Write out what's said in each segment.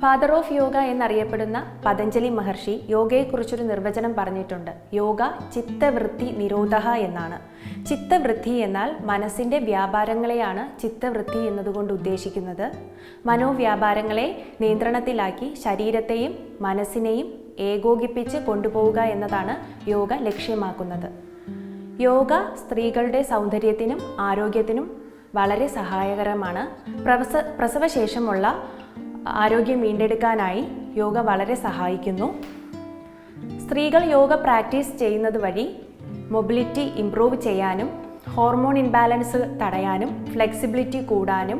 Father of yoga എന്നറിയപ്പെടുന്ന പതഞ്ജലി മഹർഷി യോഗയെക്കുറിച്ചൊരു നിർവചനം പറഞ്ഞിട്ടുണ്ട്. യോഗ ചിത്തവൃത്തി നിരോധഃ എന്നാണ്. ചിത്തവൃത്തി എന്നാൽ മനസ്സിൻ്റെ വ്യാപാരങ്ങളെയാണ് ചിത്തവൃത്തി എന്നതുകൊണ്ട് ഉദ്ദേശിക്കുന്നത്. മനോവ്യാപാരങ്ങളെ നിയന്ത്രണത്തിലാക്കി ശരീരത്തെയും മനസ്സിനെയും ഏകോപിപ്പിച്ച് കൊണ്ടുപോവുക എന്നതാണ് യോഗ ലക്ഷ്യമാക്കുന്നത്. യോഗ സ്ത്രീകളുടെ സൗന്ദര്യത്തിനും ആരോഗ്യത്തിനും വളരെ സഹായകരമാണ്. പ്രസവശേഷമുള്ള ആരോഗ്യം വീണ്ടെടുക്കാനായി യോഗ വളരെ സഹായിക്കുന്നു. സ്ത്രീകൾ യോഗ പ്രാക്ടീസ് ചെയ്യുന്നത് വഴി മൊബിലിറ്റി ഇംപ്രൂവ് ചെയ്യാനും ഹോർമോൺ ഇംബാലൻസ് തടയാനും ഫ്ലെക്സിബിലിറ്റി കൂടാനും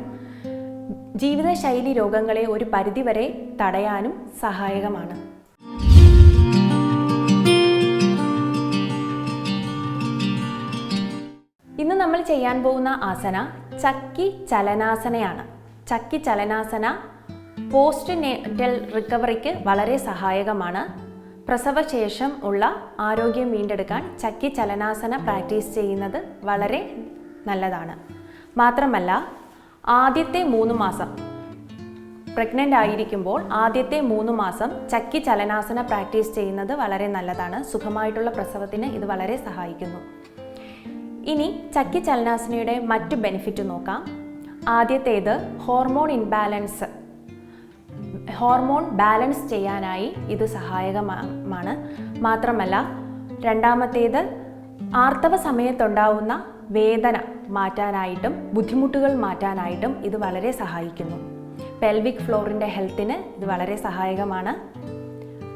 ജീവിതശൈലി രോഗങ്ങളെ ഒരു പരിധിവരെ തടയാനും സഹായകമാണ്. ഇന്ന് നമ്മൾ ചെയ്യാൻ പോകുന്ന ആസന ചക്കി ചലനാസനയാണ്. ചക്കി ചലനാസന പോസ്റ്റ് നേറ്റൽ റിക്കവറിക്ക് വളരെ സഹായകമാണ്. പ്രസവശേഷം ഉള്ള ആരോഗ്യം വീണ്ടെടുക്കാൻ ചക്കി ചലനാസന പ്രാക്ടീസ് ചെയ്യുന്നത് വളരെ നല്ലതാണ്. മാത്രമല്ല ആദ്യത്തെ 3 മാസം പ്രഗ്നൻ്റ് ആയിരിക്കുമ്പോൾ ആദ്യത്തെ 3 മാസം ചക്കി ചലനാസന പ്രാക്ടീസ് ചെയ്യുന്നത് വളരെ നല്ലതാണ്. സുഖമായിട്ടുള്ള പ്രസവത്തിന് ഇത് വളരെ സഹായിക്കുന്നു. ഇനി ചക്കി ചലനാസനയുടെ മറ്റു ബെനിഫിറ്റ് നോക്കാം. ആദ്യത്തേത് ഹോർമോൺ ബാലൻസ് ചെയ്യാനായി ഇത് സഹായകമാണ്. മാത്രമല്ല രണ്ടാമത്തേത് ആർത്തവ സമയത്തുണ്ടാവുന്ന വേദന മാറ്റാനായിട്ടും ബുദ്ധിമുട്ടുകൾ മാറ്റാനായിട്ടും ഇത് വളരെ സഹായിക്കുന്നു. പെൽവിക് ഫ്ലോറിൻ്റെ ഹെൽത്തിന് ഇത് വളരെ സഹായകമാണ്.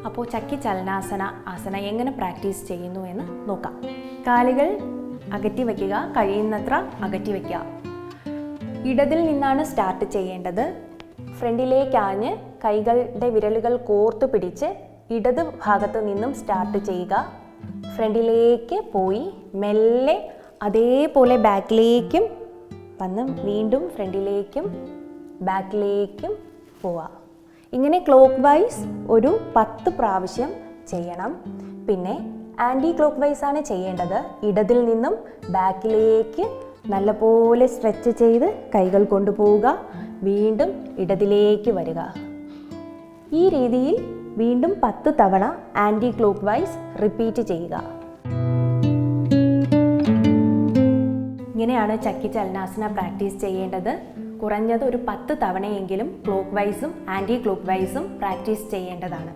അപ്പോൾ ചക്കി ചലനാസന ആസന എങ്ങനെ പ്രാക്ടീസ് ചെയ്യുന്നു എന്ന് നോക്കാം. കാലുകൾ അകറ്റി വയ്ക്കുക, കഴിയുന്നത്ര അകറ്റി വയ്ക്കുക. ഇടതിൽ നിന്നാണ് സ്റ്റാർട്ട് ചെയ്യേണ്ടത്. ഫ്രണ്ടിലേക്കാഞ്ഞ് കൈകളുടെ വിരലുകൾ കോർത്തു പിടിച്ച് ഇടത് ഭാഗത്ത് നിന്നും സ്റ്റാർട്ട് ചെയ്യുക. ഫ്രണ്ടിലേക്ക് പോയി മെല്ലെ അതേപോലെ ബാക്കിലേക്കും വന്ന് വീണ്ടും ഫ്രണ്ടിലേക്കും ബാക്കിലേക്കും പോവുക. ഇങ്ങനെ ക്ലോക്ക് വൈസ് ഒരു 10 പ്രാവശ്യം ചെയ്യണം. പിന്നെ ആൻറ്റി ക്ലോക്ക് വൈസ് ആണ് ചെയ്യേണ്ടത്. ഇടതിൽ നിന്നും ബാക്കിലേക്ക് നല്ലപോലെ സ്ട്രെച്ച് ചെയ്ത് കൈകൾ കൊണ്ടുപോവുക, വീണ്ടും ഇടതിലേക്ക് വരിക. ഈ രീതിയിൽ വീണ്ടും 10 തവണ ആൻറ്റി ക്ലോക്ക് വൈസ് റിപ്പീറ്റ് ചെയ്യുക. ഇങ്ങനെയാണ് ചക്കി ചലനാസന പ്രാക്ടീസ് ചെയ്യേണ്ടത്. കുറഞ്ഞത് ഒരു 10 തവണയെങ്കിലും ക്ലോക്ക് വൈസും ആൻറ്റി ക്ലോക്ക് വൈസും പ്രാക്ടീസ് ചെയ്യേണ്ടതാണ്.